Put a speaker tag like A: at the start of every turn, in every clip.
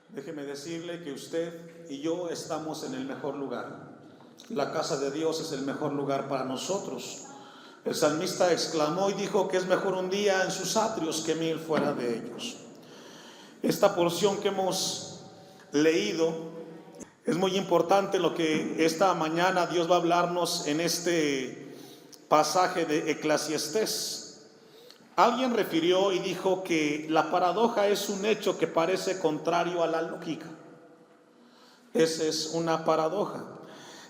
A: Déjeme decirle que usted y yo estamos en el mejor lugar. La casa de Dios es el mejor lugar para nosotros. El salmista exclamó y dijo que es mejor un día en sus atrios que 1000 fuera de ellos. Esta porción que hemos leído es muy importante, lo que esta mañana Dios va a hablarnos en este pasaje de Eclesiastés. Alguien refirió y dijo que la paradoja es un hecho que parece contrario a la lógica. Esa es una paradoja.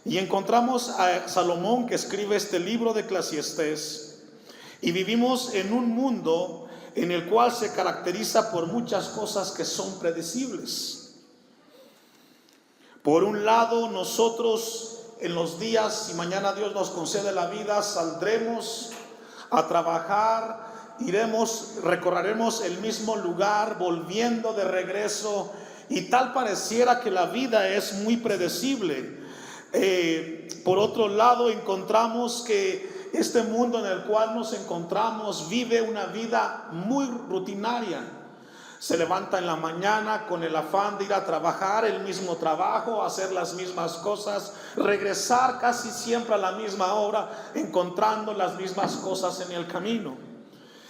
A: Y encontramos a Salomón, que escribe este libro de Eclesiastés, y vivimos en un mundo en el cual se caracteriza por muchas cosas que son predecibles. Por un lado, nosotros en los días, si mañana Dios nos concede la vida, saldremos a trabajar, recorreremos el mismo lugar, volviendo de regreso, y tal pareciera que la vida es muy predecible. Por otro lado, encontramos que este mundo en el cual nos encontramos vive una vida muy rutinaria. Se levanta en la mañana con el afán de ir a trabajar, el mismo trabajo, hacer las mismas cosas, regresar casi siempre a la misma hora, encontrando las mismas cosas en el camino.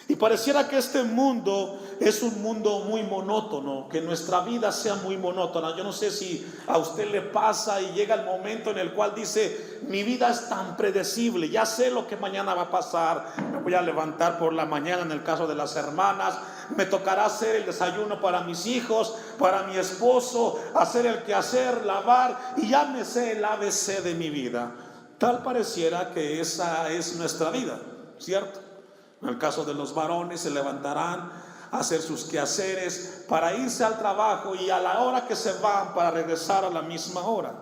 A: Y pareciera que este mundo es un mundo muy monótono, que nuestra vida sea muy monótona. Yo no sé si a usted le pasa y llega el momento en el cual dice: mi vida es tan predecible, ya sé lo que mañana va a pasar. Me voy a levantar por la mañana, en el caso de las hermanas, me tocará hacer el desayuno para mis hijos, para mi esposo, hacer el quehacer, lavar, y ya me sé el ABC de mi vida. Tal pareciera que esa es nuestra vida, ¿cierto? En el caso de los varones, se levantarán a hacer sus quehaceres para irse al trabajo, y a la hora que se van para regresar a la misma hora.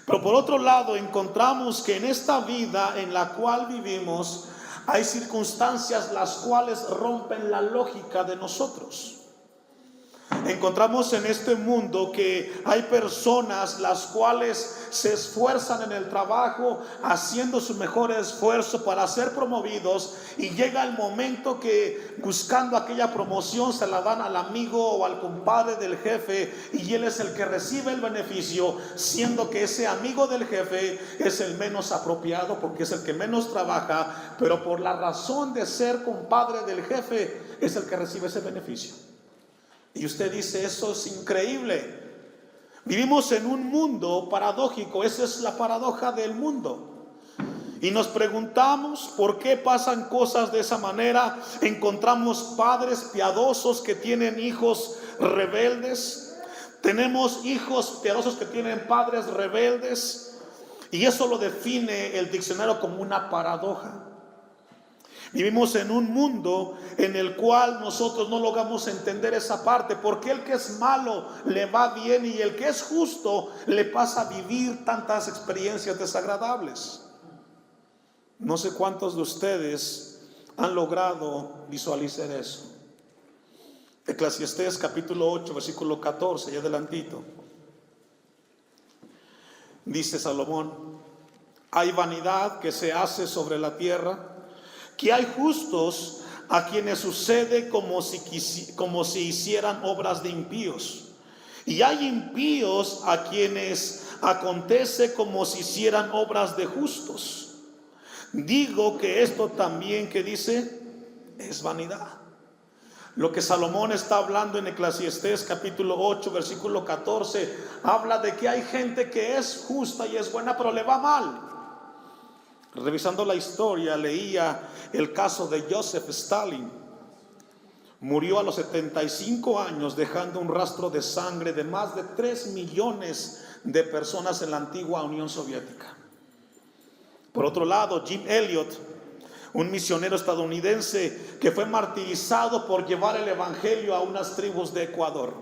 A: Pero por otro lado, encontramos que en esta vida en la cual vivimos hay circunstancias las cuales rompen la lógica de nosotros. Encontramos en este mundo que hay personas las cuales se esfuerzan en el trabajo, haciendo su mejor esfuerzo para ser promovidos, y llega el momento que, buscando aquella promoción, se la dan al amigo o al compadre del jefe, y él es el que recibe el beneficio, siendo que ese amigo del jefe es el menos apropiado porque es el que menos trabaja, pero por la razón de ser compadre del jefe es el que recibe ese beneficio. Y usted dice: eso es increíble. Vivimos en un mundo paradójico. Esa es la paradoja del mundo. Y nos preguntamos por qué pasan cosas de esa manera. Encontramos padres piadosos que tienen hijos rebeldes. Tenemos hijos piadosos que tienen padres rebeldes. Y eso lo define el diccionario como una paradoja. Vivimos en un mundo en el cual nosotros no logramos entender esa parte. Porque el que es malo le va bien, y el que es justo le pasa a vivir tantas experiencias desagradables. No sé cuántos de ustedes han logrado visualizar eso. Eclesiastés capítulo 8, versículo 14, ya adelantito. Dice Salomón: hay vanidad que se hace sobre la tierra, que hay justos a quienes sucede como si hicieran obras de impíos, y hay impíos a quienes acontece como si hicieran obras de justos. Digo que esto también, que dice, es vanidad. Lo que Salomón está hablando en Eclesiastés capítulo 8, versículo 14, habla de que hay gente que es justa y es buena, pero le va mal. Revisando la historia, leía el caso de Joseph Stalin. Murió a los 75 años, dejando un rastro de sangre de más de 3 millones de personas en la antigua Unión Soviética. Por otro lado, Jim Elliot, un misionero estadounidense que fue martirizado por llevar el evangelio a unas tribus de Ecuador.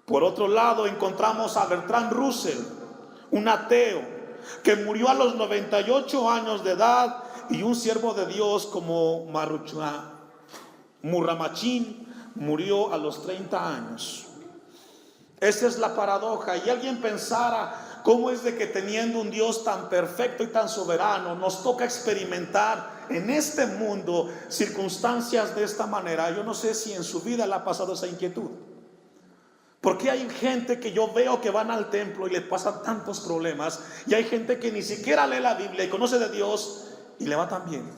A: Por otro lado, encontramos a Bertrand Russell, un ateo que murió a los 98 años de edad, y un siervo de Dios como Murramachín murió a los 30 años. Esa es la paradoja. Y alguien pensara: ¿Cómo es de que teniendo un Dios tan perfecto y tan soberano, nos toca experimentar en este mundo circunstancias de esta manera? Yo no sé si en su vida le ha pasado esa inquietud. Porque hay gente que yo veo que van al templo y les pasan tantos problemas, y hay gente que ni siquiera lee la Biblia y conoce de Dios y le va tan bien.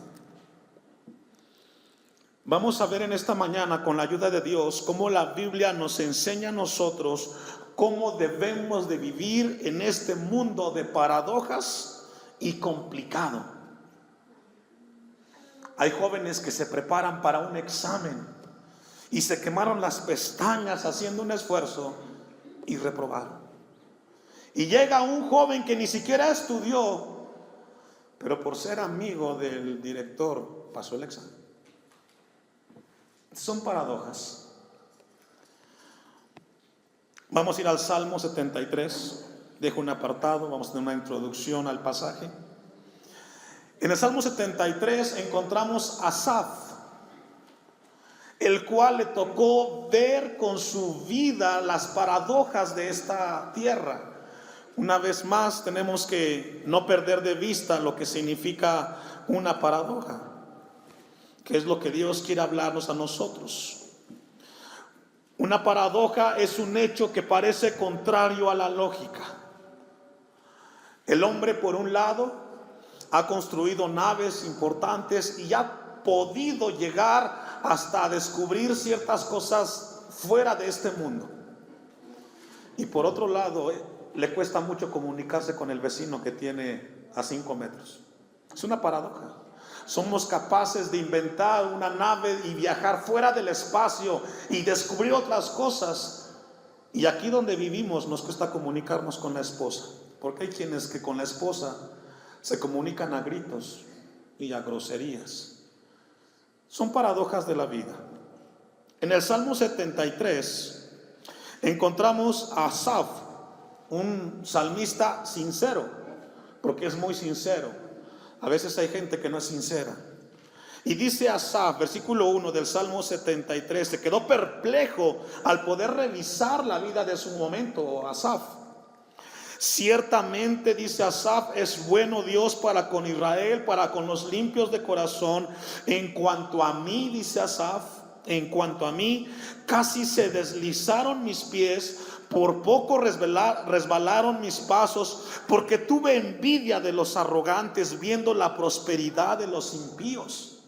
A: Vamos a ver en esta mañana, con la ayuda de Dios, cómo la Biblia nos enseña a nosotros cómo debemos de vivir en este mundo de paradojas y complicado. Hay jóvenes que se preparan para un examen y se quemaron las pestañas haciendo un esfuerzo y reprobaron. Y llega un joven que ni siquiera estudió, pero por ser amigo del director pasó el examen. Son paradojas. Vamos a ir al Salmo 73. Dejo un apartado, vamos a tener una introducción al pasaje. En el Salmo 73 encontramos a Asaf, el cual le tocó ver con su vida las paradojas de esta tierra. Una vez más tenemos que no perder de vista lo que significa una paradoja, que es lo que Dios quiere hablarnos a nosotros. Una paradoja es un hecho que parece contrario a la lógica. El hombre, por un lado, ha construido naves importantes y ha podido llegar hasta descubrir ciertas cosas fuera de este mundo. Y por otro lado, le cuesta mucho comunicarse con el vecino que tiene a 5 metros. Es una paradoja. Somos capaces de inventar una nave y viajar fuera del espacio y descubrir otras cosas. Y aquí donde vivimos nos cuesta comunicarnos con la esposa, porque hay quienes que con la esposa se comunican a gritos y a groserías. Son paradojas de la vida. En el Salmo 73 encontramos a Asaf, un salmista sincero, porque es muy sincero. A veces hay gente que no es sincera. Y dice Asaf, versículo 1 del Salmo 73, se quedó perplejo al poder revisar la vida de su momento, Asaf. Ciertamente, dice Asaf, es bueno Dios para con Israel, para con los limpios de corazón. En cuanto a mí, dice Asaf, en cuanto a mí, casi se deslizaron mis pies, por poco resbalaron mis pasos, porque tuve envidia de los arrogantes, viendo la prosperidad de los impíos.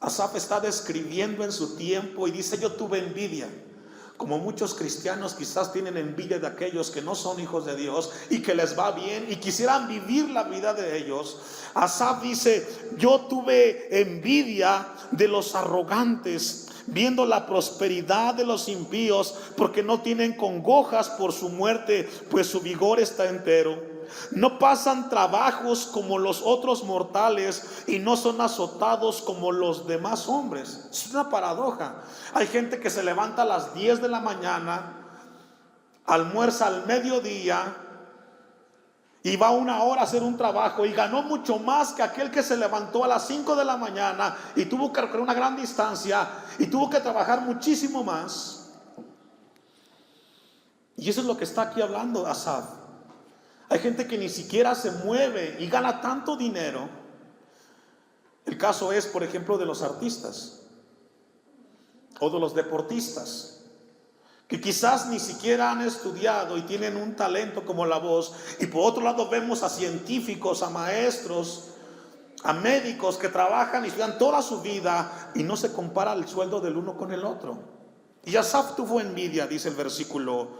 A: Asaf está describiendo en su tiempo y dice: yo tuve envidia. Como muchos cristianos quizás tienen envidia de aquellos que no son hijos de Dios y que les va bien y quisieran vivir la vida de ellos. Asaf dice: yo tuve envidia de los arrogantes, viendo la prosperidad de los impíos, porque no tienen congojas por su muerte, pues su vigor está entero. No pasan trabajos como los otros mortales y no son azotados como los demás hombres. Es una paradoja. Hay gente que se levanta a las 10 de la mañana, almuerza al mediodía y va 1 hora a hacer un trabajo y ganó mucho más que aquel que se levantó a las 5 de la mañana y tuvo que recorrer una gran distancia y tuvo que trabajar muchísimo más. Y eso es lo que está aquí hablando Asaf. Hay gente que ni siquiera se mueve y gana tanto dinero. El caso es, por ejemplo, de los artistas o de los deportistas, que quizás ni siquiera han estudiado y tienen un talento como la voz. Y por otro lado vemos a científicos, a maestros, a médicos que trabajan y estudian toda su vida y no se compara el sueldo del uno con el otro. Y Asaf tuvo envidia, dice el versículo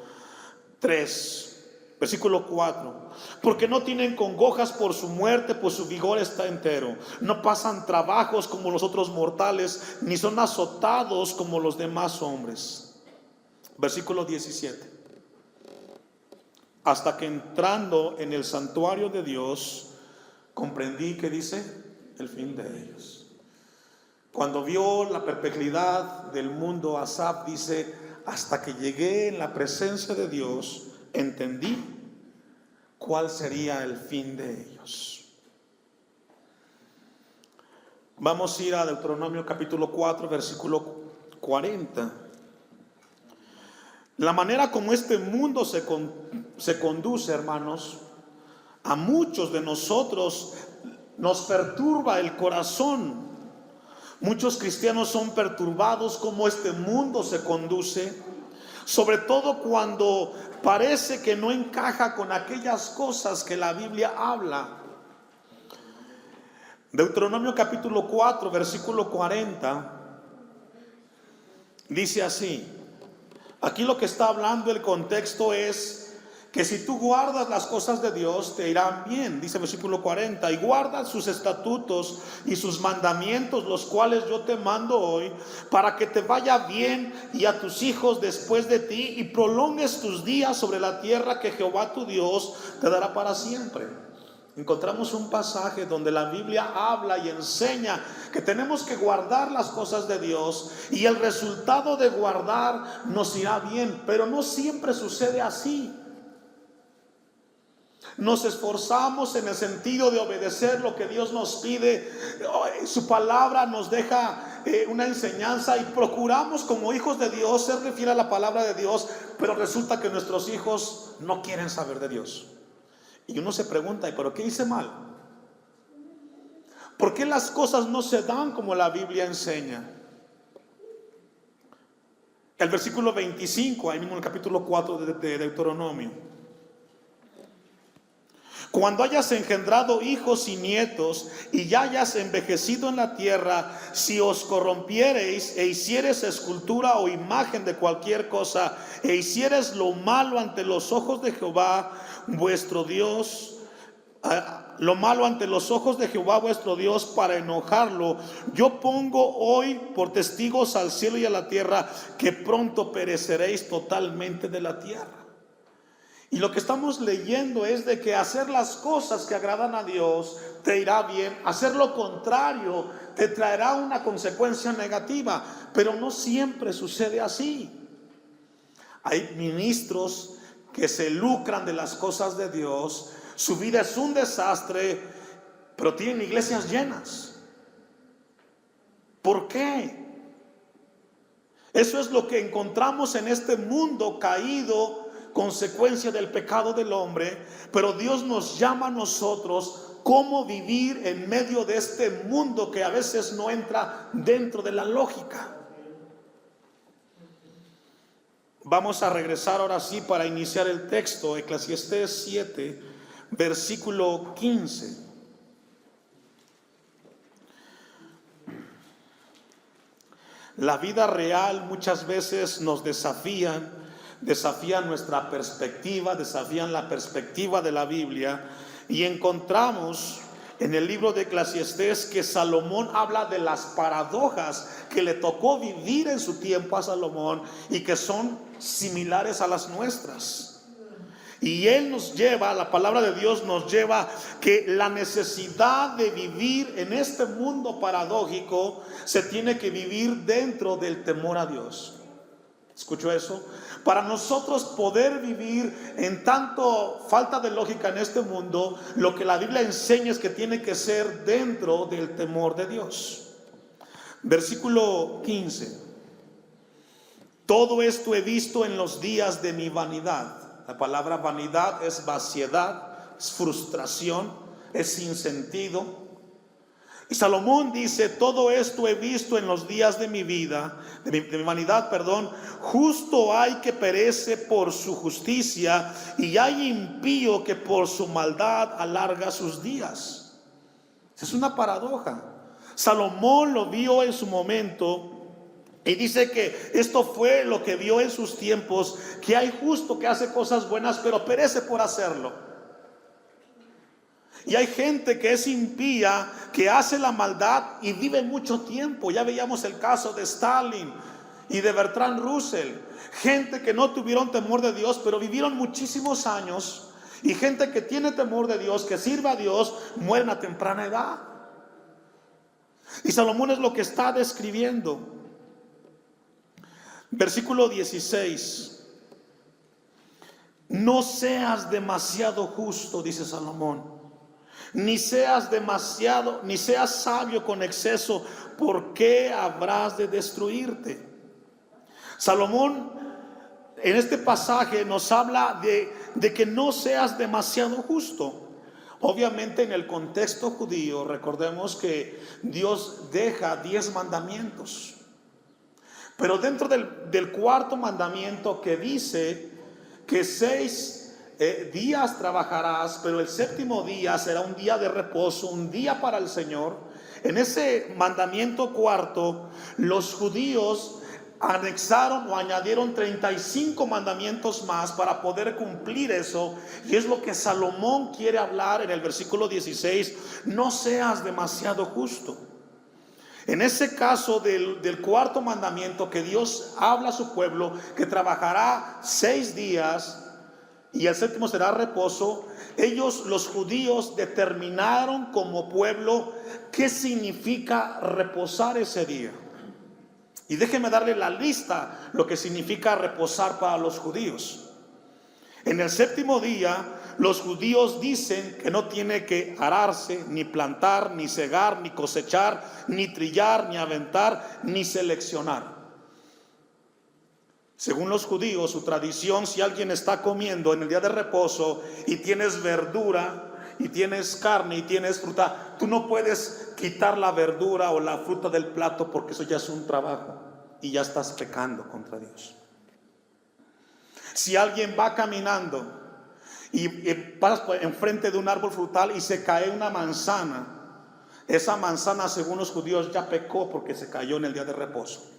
A: 3. Versículo 4, porque no tienen congojas por su muerte, pues su vigor está entero. No pasan trabajos como los otros mortales, ni son azotados como los demás hombres. Versículo 17, hasta que entrando en el santuario de Dios, comprendí, que dice, el fin de ellos. Cuando vio la perplejidad del mundo, Asaf dice: hasta que llegué en la presencia de Dios, entendí cuál sería el fin de ellos. Vamos a ir a Deuteronomio capítulo 4, versículo 40. La manera como este mundo se se conduce, hermanos, a muchos de nosotros nos perturba el corazón. Muchos cristianos son perturbados como este mundo se conduce, sobre todo cuando parece que no encaja con aquellas cosas que la Biblia habla. Deuteronomio capítulo 4, versículo 40, dice así. Aquí lo que está hablando el contexto es que si tú guardas las cosas de Dios, te irán bien. Dice versículo 40, y guarda sus estatutos y sus mandamientos, los cuales yo te mando hoy, para que te vaya bien y a tus hijos después de ti, y prolongues tus días sobre la tierra que Jehová tu Dios te dará para siempre. Encontramos un pasaje donde la Biblia habla y enseña que tenemos que guardar las cosas de Dios, y el resultado de guardar nos irá bien, pero no siempre sucede así. Nos esforzamos en el sentido de obedecer lo que Dios nos pide. Su palabra nos deja una enseñanza, y procuramos como hijos de Dios ser fiel a la palabra de Dios, pero resulta que nuestros hijos no quieren saber de Dios. Y uno se pregunta, ¿pero qué hice mal? ¿Por qué las cosas no se dan como la Biblia enseña? El versículo 25, ahí mismo en el capítulo 4 de Deuteronomio. Cuando hayas engendrado hijos y nietos, y ya hayas envejecido en la tierra, si os corrompiereis e hiciereis escultura o imagen de cualquier cosa, e hiciereis lo malo ante los ojos de Jehová vuestro Dios, lo malo ante los ojos de Jehová vuestro Dios, para enojarlo, yo pongo hoy por testigos al cielo y a la tierra, que pronto pereceréis totalmente de la tierra. Y lo que estamos leyendo es de que hacer las cosas que agradan a Dios te irá bien, hacer lo contrario te traerá una consecuencia negativa, pero no siempre sucede así. Hay ministros que se lucran de las cosas de Dios, su vida es un desastre, pero tienen iglesias llenas. ¿Por qué? Eso es lo que encontramos en este mundo caído, consecuencia del pecado del hombre. Pero Dios nos llama a nosotros cómo vivir en medio de este mundo que a veces no entra dentro de la lógica. Vamos a regresar ahora sí para iniciar el texto, Eclesiastés 7, versículo 15. La vida real muchas veces nos desafían nuestra perspectiva, desafían la perspectiva de la Biblia, y encontramos en el libro de Eclesiastés que Salomón habla de las paradojas que le tocó vivir en su tiempo a Salomón y que son similares a las nuestras. Y él nos lleva, la palabra de Dios nos lleva que la necesidad de vivir en este mundo paradójico se tiene que vivir dentro del temor a Dios. ¿Escuchó eso? Para nosotros poder vivir en tanto falta de lógica en este mundo, lo que la Biblia enseña es que tiene que ser dentro del temor de Dios. Versículo 15. Todo esto he visto en los días de mi vanidad. La palabra vanidad es vaciedad, es frustración, es sinsentido. Y Salomón dice: todo esto he visto en los días de mi vida, de mi vanidad, perdón. Justo hay que perece por su justicia, y hay impío que por su maldad alarga sus días. Es una paradoja. Salomón lo vio en su momento, y dice que esto fue lo que vio en sus tiempos, que hay justo que hace cosas buenas, pero perece por hacerlo. Y hay gente que es impía, que hace la maldad y vive mucho tiempo. Ya veíamos el caso de Stalin y de Bertrand Russell. Gente que no tuvieron temor de Dios, pero vivieron muchísimos años. Y gente que tiene temor de Dios, que sirve a Dios, mueren a temprana edad. Y Salomón es lo que está describiendo. Versículo 16. No seas demasiado justo, dice Salomón, ni seas sabio con exceso, porque habrás de destruirte. Salomón en este pasaje nos habla de de que no seas demasiado justo. Obviamente en el contexto judío, recordemos que Dios deja 10 mandamientos. Pero dentro del cuarto mandamiento, que dice que 6 días trabajarás, pero el séptimo día será un día de reposo, un día para el Señor. En ese mandamiento cuarto, los judíos anexaron o añadieron 35 mandamientos más para poder cumplir eso. Y es lo que Salomón quiere hablar en el versículo 16: no seas demasiado justo. En ese caso del cuarto mandamiento, que Dios habla a su pueblo que trabajará 6 días y el séptimo será reposo, ellos, los judíos, determinaron como pueblo qué significa reposar ese día. Y déjenme darle la lista, lo que significa reposar para los judíos. En el séptimo día, los judíos dicen que no tiene que ararse, ni plantar, ni segar, ni cosechar, ni trillar, ni aventar, ni seleccionar. Según los judíos, su tradición, si alguien está comiendo en el día de reposo y tienes verdura y tienes carne y tienes fruta, tú no puedes quitar la verdura o la fruta del plato, porque eso ya es un trabajo y ya estás pecando contra Dios. Si alguien va caminando y pasas enfrente de un árbol frutal y se cae una manzana, esa manzana, según los judíos, ya pecó porque se cayó en el día de reposo.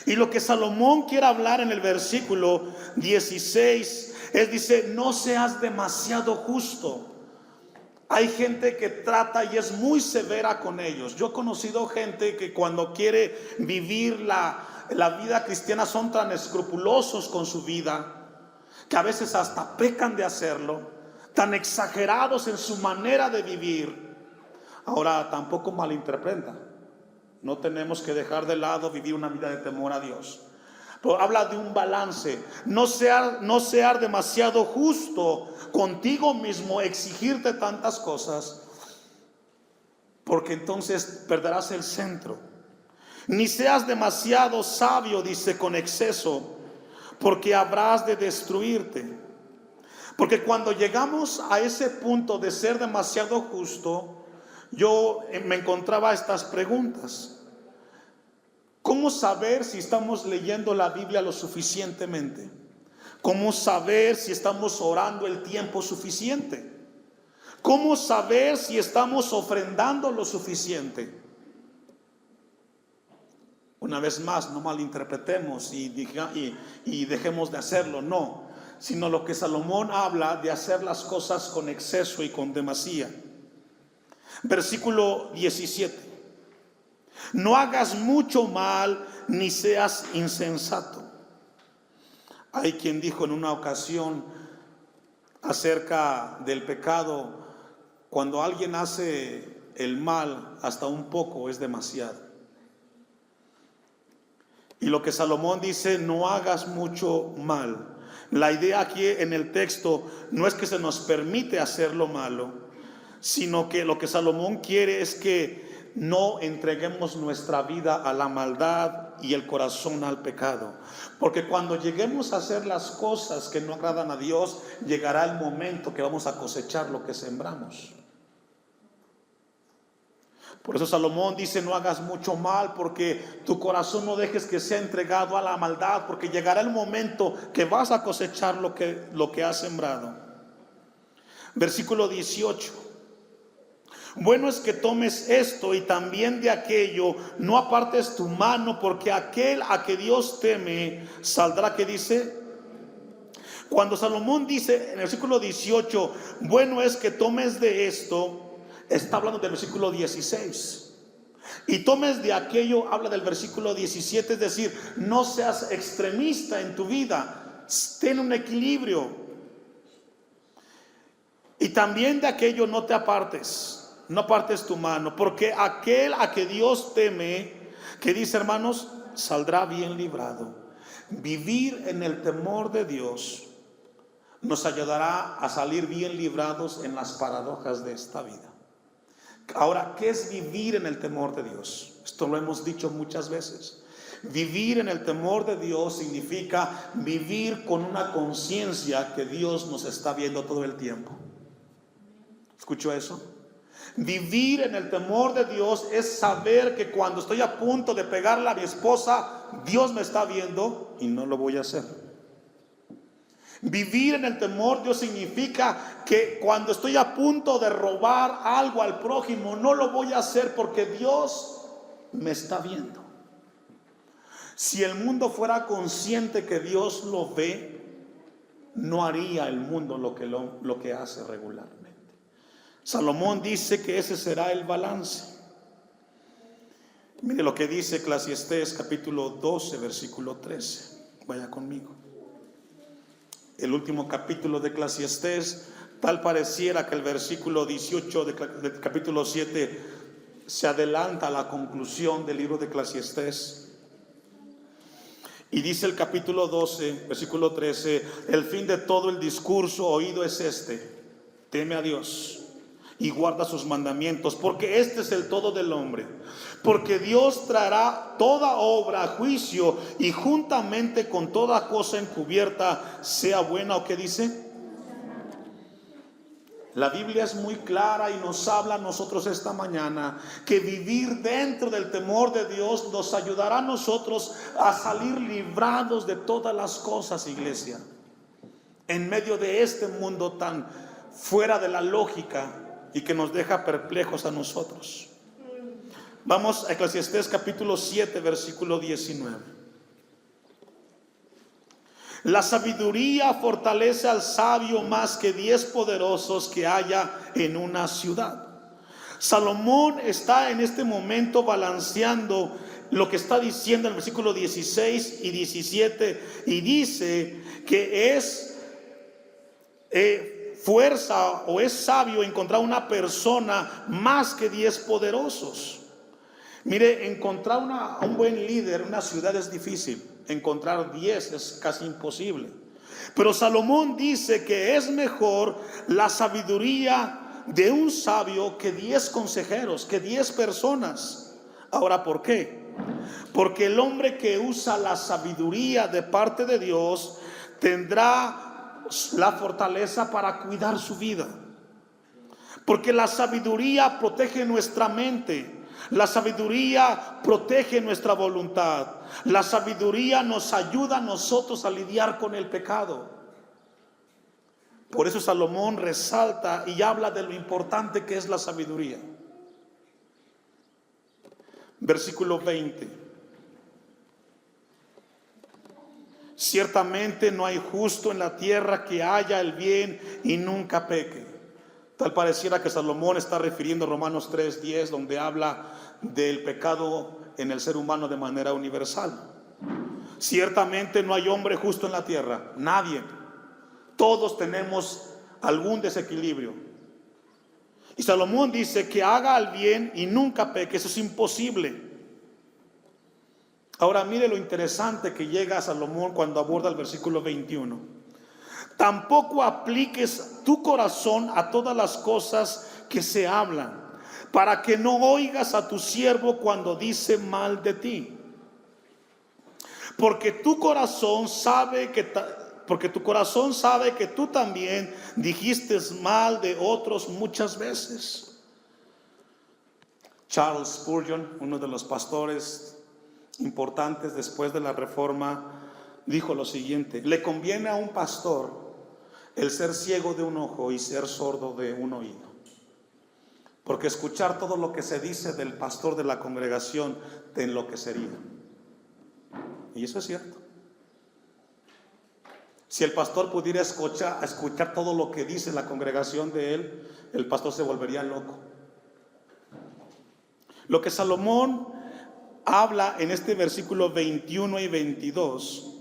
A: Y lo que Salomón quiere hablar en el versículo 16 dice: no seas demasiado justo. Hay gente que trata y es muy severa con ellos. Yo he conocido gente que cuando quiere vivir la vida cristiana son tan escrupulosos con su vida, que a veces hasta pecan de hacerlo, tan exagerados en su manera de vivir. Ahora, tampoco malinterpreta. No tenemos que dejar de lado vivir una vida de temor a Dios. Pero habla de un balance. No ser demasiado justo contigo mismo, exigirte tantas cosas, porque entonces perderás el centro. Ni seas demasiado sabio, dice, con exceso, porque habrás de destruirte. Porque cuando llegamos a ese punto de ser demasiado justo, yo me encontraba estas preguntas. ¿Cómo saber si estamos leyendo la Biblia lo suficientemente? ¿Cómo saber si estamos orando el tiempo suficiente? ¿Cómo saber si estamos ofrendando lo suficiente? Una vez más, no malinterpretemos y dejemos de hacerlo, no. Sino lo que Salomón habla de hacer las cosas con exceso y con demasía. Versículo 17. No hagas mucho mal, ni seas insensato. Hay quien dijo en una ocasión acerca del pecado: cuando alguien hace el mal, hasta un poco es demasiado. Y lo que Salomón dice: no hagas mucho mal. La idea aquí en el texto no es que se nos permite hacer lo malo, sino que lo que Salomón quiere es que no entreguemos nuestra vida a la maldad y el corazón al pecado. Porque cuando lleguemos a hacer las cosas que no agradan a Dios, llegará el momento que vamos a cosechar lo que sembramos. Por eso Salomón dice: no hagas mucho mal, porque tu corazón no dejes que sea entregado a la maldad, porque llegará el momento que vas a cosechar lo que has sembrado. Versículo 18. Bueno es que tomes esto y también de aquello, no apartes tu mano, porque aquel a que Dios teme saldrá. ¿Qué dice? Cuando Salomón dice en el versículo 18, bueno es que tomes de esto, está hablando del versículo 16. Y tomes de aquello, habla del versículo 17, es decir, no seas extremista en tu vida, ten un equilibrio. Y también de aquello no te apartes. No apartes tu mano, porque aquel a que Dios teme, que dice, hermanos, saldrá bien librado. Vivir en el temor de Dios nos ayudará a salir bien librados en las paradojas de esta vida. Ahora, ¿qué es vivir en el temor de Dios? Esto lo hemos dicho muchas veces. Vivir en el temor de Dios significa vivir con una conciencia que Dios nos está viendo todo el tiempo. ¿Escuchó eso? Vivir en el temor de Dios es saber que cuando estoy a punto de pegarle a mi esposa, Dios me está viendo y no lo voy a hacer. Vivir en el temor de Dios significa que cuando estoy a punto de robar algo al prójimo, no lo voy a hacer porque Dios me está viendo. Si el mundo fuera consciente que Dios lo ve, no haría el mundo lo que hace regularmente. Salomón dice que ese será el balance. Mire lo que dice Eclesiastés capítulo 12 versículo 13. Vaya conmigo. El último capítulo de Eclesiastés, tal pareciera que el versículo 18 del capítulo 7 se adelanta a la conclusión del libro de Eclesiastés. Y dice el capítulo 12, versículo 13, el fin de todo el discurso oído es este: teme a Dios y guarda sus mandamientos, porque este es el todo del hombre. Porque Dios traerá toda obra a juicio, y juntamente con toda cosa encubierta, sea buena o qué dice. La Biblia es muy clara y nos habla a nosotros esta mañana que vivir dentro del temor de Dios nos ayudará a nosotros a salir librados de todas las cosas, iglesia, en medio de este mundo tan fuera de la lógica y que nos deja perplejos a nosotros. Vamos a Eclesiastés capítulo 7 versículo 19. La sabiduría fortalece al sabio más que 10 poderosos que haya en una ciudad. Salomón está en este momento balanceando lo que está diciendo en el versículo 16 y 17, y dice que es fuerza o es sabio encontrar una persona más que 10 poderosos. Mire, encontrar un buen líder en una ciudad es difícil. Encontrar 10 es casi imposible. Pero Salomón dice que es mejor la sabiduría de un sabio que 10 consejeros, que 10 personas. Ahora, ¿por qué? Porque el hombre que usa la sabiduría de parte de Dios tendrá la fortaleza para cuidar su vida. Porque la sabiduría protege nuestra mente. La sabiduría protege nuestra voluntad. La sabiduría nos ayuda a nosotros a lidiar con el pecado. Por eso Salomón resalta y habla de lo importante que es la sabiduría. Versículo 20. Ciertamente no hay justo en la tierra que haya el bien y nunca peque. Tal pareciera que Salomón está refiriendo a Romanos 3:10, donde habla del pecado en el ser humano de manera universal. Ciertamente no hay hombre justo en la tierra, nadie. Todos tenemos algún desequilibrio. Y Salomón dice que haga el bien y nunca peque. Eso es imposible. Ahora mire lo interesante que llega a Salomón cuando aborda el versículo 21. Tampoco apliques tu corazón a todas las cosas que se hablan, para que no oigas a tu siervo cuando dice mal de ti. Porque tu corazón sabe que tú también dijiste mal de otros muchas veces. Charles Spurgeon, uno de los pastores importantes después de la Reforma, dijo lo siguiente: le conviene a un pastor el ser ciego de un ojo y ser sordo de un oído, porque escuchar todo lo que se dice del pastor de la congregación te enloquecería. Y eso es cierto. Si el pastor pudiera escuchar todo lo que dice la congregación de él, el pastor se volvería loco. Lo que Salomón habla en este versículo 21 y 22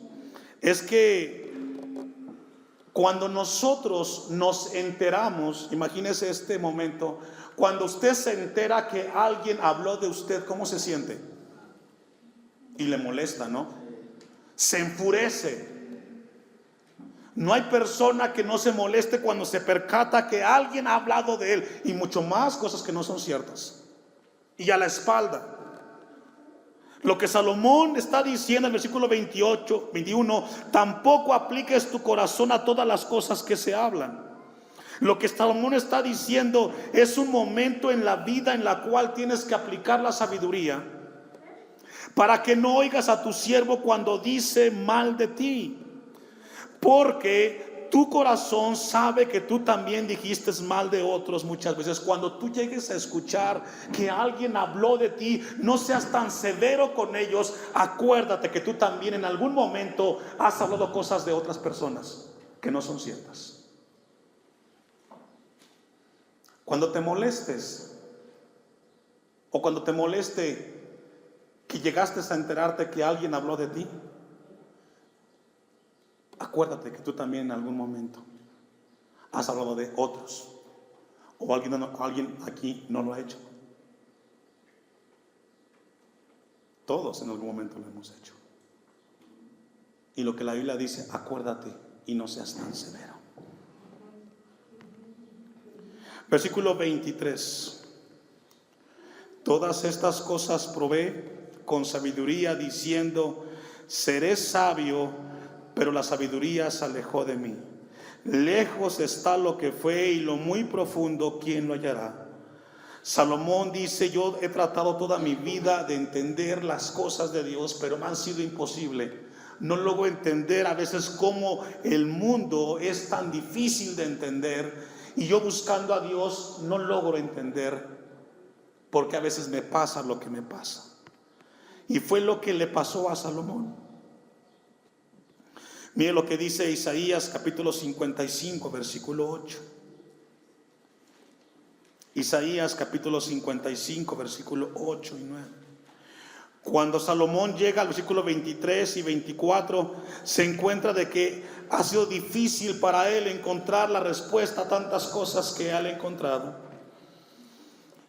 A: es que cuando nosotros nos enteramos, imagínese este momento, cuando usted se entera que alguien habló de usted, ¿cómo se siente? Y le molesta, ¿no? Se enfurece. No hay persona que no se moleste cuando se percata que alguien ha hablado de él, y mucho más cosas que no son ciertas, y a la espalda. Lo que Salomón está diciendo en el versículo 28, 21, tampoco apliques tu corazón a todas las cosas que se hablan. Lo que Salomón está diciendo es un momento en la vida en la cual tienes que aplicar la sabiduría para que no oigas a tu siervo cuando dice mal de ti, porque tu corazón sabe que tú también dijiste mal de otros muchas veces. Cuando tú llegues a escuchar que alguien habló de ti, no seas tan severo con ellos. Acuérdate que tú también en algún momento has hablado cosas de otras personas que no son ciertas. Cuando te molestes, o cuando te moleste que llegaste a enterarte que alguien habló de ti, acuérdate que tú también en algún momento has hablado de otros, o alguien aquí no lo ha hecho. Todos en algún momento lo hemos hecho. Y lo que la Biblia dice, acuérdate y no seas tan severo. Versículo 23. Todas estas cosas probé con sabiduría, diciendo, seré sabio, pero la sabiduría se alejó de mí. Lejos está lo que fue, y lo muy profundo, ¿quién lo hallará? Salomón dice, yo he tratado toda mi vida de entender las cosas de Dios, pero me han sido imposible. No logro entender a veces cómo el mundo es tan difícil de entender, y yo buscando a Dios no logro entender, porque a veces me pasa lo que me pasa. Y fue lo que le pasó a Salomón. Mire lo que dice Isaías capítulo 55, versículo 8. Isaías capítulo 55, versículo 8 y 9. Cuando Salomón llega al versículo 23 y 24, se encuentra de que ha sido difícil para él encontrar la respuesta a tantas cosas que él ha encontrado.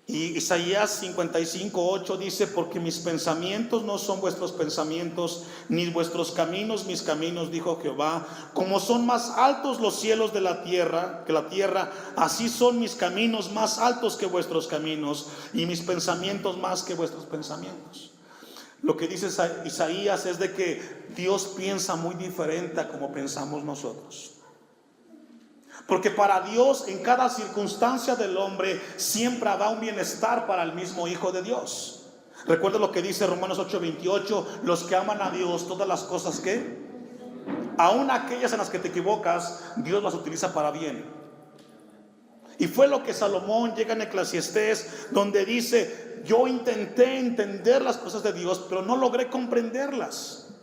A: Y Isaías 55, 8 dice, porque mis pensamientos no son vuestros pensamientos, ni vuestros caminos mis caminos, dijo Jehová. Como son más altos los cielos de la tierra, que la tierra, así son mis caminos más altos que vuestros caminos, y mis pensamientos más que vuestros pensamientos. Lo que dice Isaías es de que Dios piensa muy diferente a como pensamos nosotros. Porque para Dios, en cada circunstancia del hombre, siempre habrá un bienestar para el mismo Hijo de Dios. Recuerda lo que dice Romanos 8:28, los que aman a Dios, todas las cosas que, aun aquellas en las que te equivocas, Dios las utiliza para bien. Y fue lo que Salomón llega en Eclesiastés, donde dice, yo intenté entender las cosas de Dios, pero no logré comprenderlas.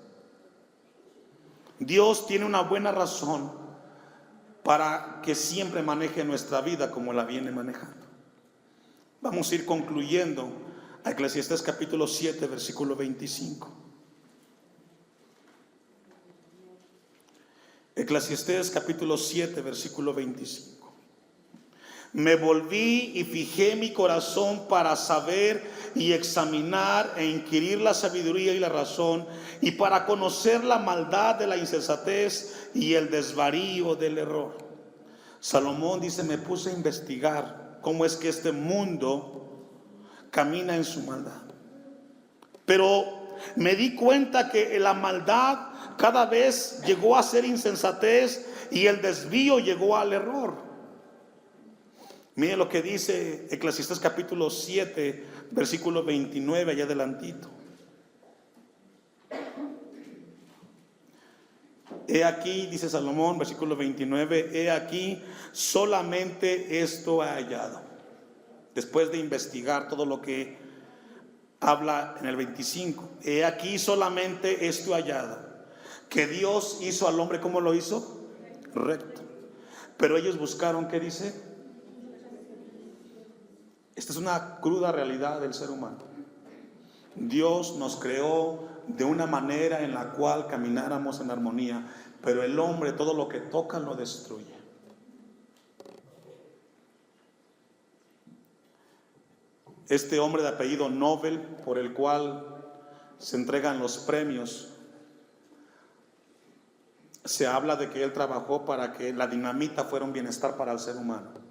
A: Dios tiene una buena razón para que siempre maneje nuestra vida como la viene manejando. Vamos a ir concluyendo a Eclesiastés capítulo 7, versículo 25. Eclesiastés capítulo 7, versículo 25. Me volví y fijé mi corazón para saber y examinar e inquirir la sabiduría y la razón, y para conocer la maldad de la insensatez y el desvarío del error. Salomón dice, me puse a investigar cómo es que este mundo camina en su maldad. Pero me di cuenta que la maldad cada vez llegó a ser insensatez y el desvío llegó al error. Mire lo que dice Eclesiastés capítulo 7, versículo 29, allá adelantito. He aquí, dice Salomón, versículo 29, he aquí, solamente esto he hallado. Después de investigar todo lo que habla en el 25, he aquí, solamente esto he hallado, que Dios hizo al hombre, ¿cómo lo hizo? Recto. Pero ellos buscaron, ¿qué dice? Esta es una cruda realidad del ser humano. Dios nos creó de una manera en la cual camináramos en armonía, pero el hombre todo lo que toca lo destruye. Este hombre de apellido Nobel, por el cual se entregan los premios, se habla de que él trabajó para que la dinamita fuera un bienestar para el ser humano.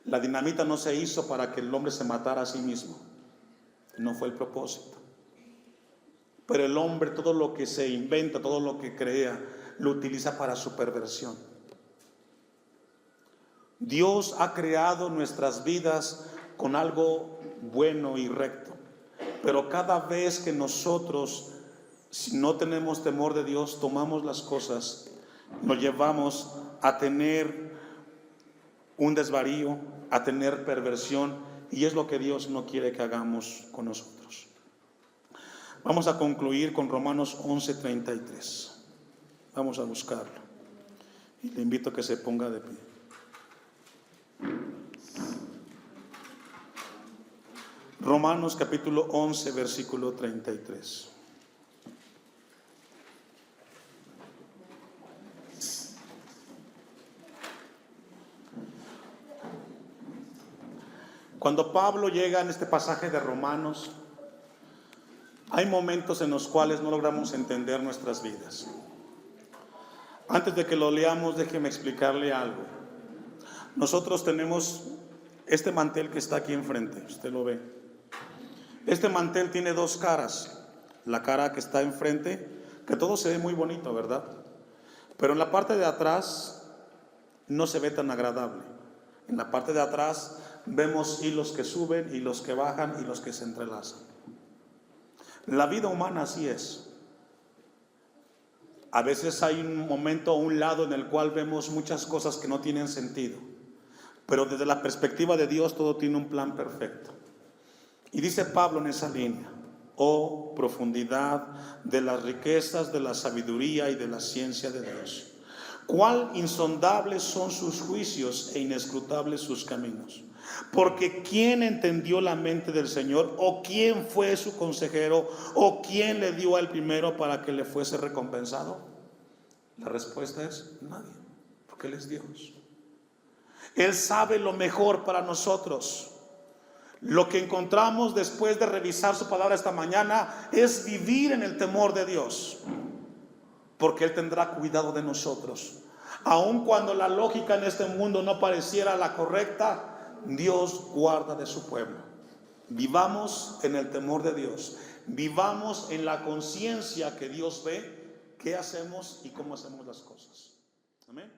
A: La dinamita no se hizo para que el hombre se matara a sí mismo. No fue el propósito. Pero el hombre todo lo que se inventa, todo lo que crea, lo utiliza para su perversión. Dios ha creado nuestras vidas con algo bueno y recto. Pero cada vez que nosotros, si no tenemos temor de Dios, tomamos las cosas, nos llevamos a tener un desvarío, a tener perversión, y es lo que Dios no quiere que hagamos con nosotros. Vamos a concluir con Romanos 11:33. Vamos a buscarlo. Y le invito a que se ponga de pie. Romanos capítulo 11, versículo 33. Cuando Pablo llega en este pasaje de Romanos, hay momentos en los cuales no logramos entender nuestras vidas. Antes de que lo leamos, déjeme explicarle algo. Nosotros tenemos este mantel que está aquí enfrente, usted lo ve. Este mantel tiene dos caras. La cara que está enfrente, que todo se ve muy bonito, ¿verdad? Pero en la parte de atrás no se ve tan agradable. En la parte de atrás vemos hilos que suben, hilos que bajan, hilos que se entrelazan. La vida humana así es. A veces hay un momento, un lado en el cual vemos muchas cosas que no tienen sentido. Pero desde la perspectiva de Dios todo tiene un plan perfecto. Y dice Pablo en esa línea: oh profundidad de las riquezas, de la sabiduría y de la ciencia de Dios. Cuán insondables son sus juicios e inescrutables sus caminos. Porque ¿quién entendió la mente del Señor? ¿O quién fue su consejero? ¿O quién le dio al primero para que le fuese recompensado? La respuesta es nadie, porque Él es Dios. Él sabe lo mejor para nosotros. Lo que encontramos después de revisar su palabra esta mañana es vivir en el temor de Dios, porque Él tendrá cuidado de nosotros. Aun cuando la lógica en este mundo no pareciera la correcta, Dios guarda de su pueblo. Vivamos en el temor de Dios. Vivamos en la conciencia que Dios ve qué hacemos y cómo hacemos las cosas. Amén.